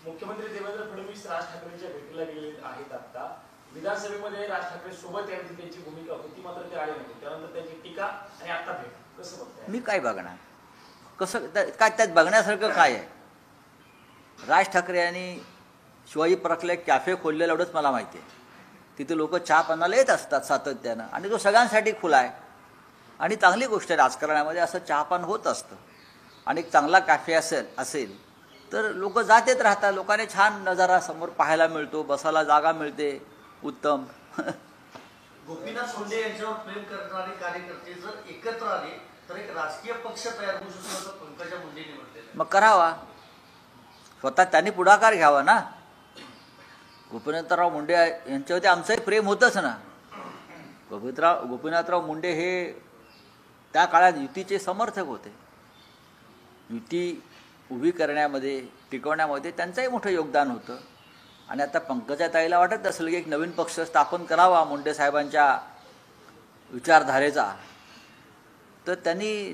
मुख्यमंत्री देवेंद्र फडणवीस राज ठाकरेंच्या भेटीला गेले आहेत. आता विधानसभेमध्ये राज ठाकरे सोबत यायची त्यांची भूमिका होती, मात्र ते आले नव्हते. त्यानंतर त्यांची टीका आणि आता भेट कसं बघताय? मी काय बघणार, कसं काय त्यात बघण्यासारखं काय आहे? राज ठाकरे यांनी शिवाजी पार्कला एक कॅफे खोललेलं एवढंच मला माहिती आहे. तिथे लोक चहा पाण्याला येत असतात सातत्यानं आणि तो सगळ्यांसाठी खुला आहे आणि चांगली गोष्ट आहे. राजकारणामध्ये असं चहापान होत असतं आणि एक चांगला कॅफे असेल तर लोक जात येत राहतात. लोकांनी छान नजारा समोर पाहायला मिळतो, बसायला जागा मिळते, उत्तम. गोपीनाथ मुंडे यांच्यावर प्रेम करणारे कार्यकर्ते जर एकत्र आले तर एक राजकीय पक्ष तयार होऊ शकतो असं पंकजा मुंडेंनी म्हटलेलं. मग करावा, स्वतः त्यांनी पुढाकार घ्यावा ना. गोपीनाथराव मुंडे यांच्यावरती आमचंही प्रेम होतंच ना. गोपीनाथराव मुंडे हे त्या काळात युतीचे समर्थक होते. युती उभी करण्यामध्ये, टिकवण्यामध्ये त्यांचंही मोठं योगदान होतं. आणि आता पंकजाताईला वाटत असेल की एक नवीन पक्ष स्थापन करावा मुंडे साहेबांच्या विचारधारेचा, तर त्यांनी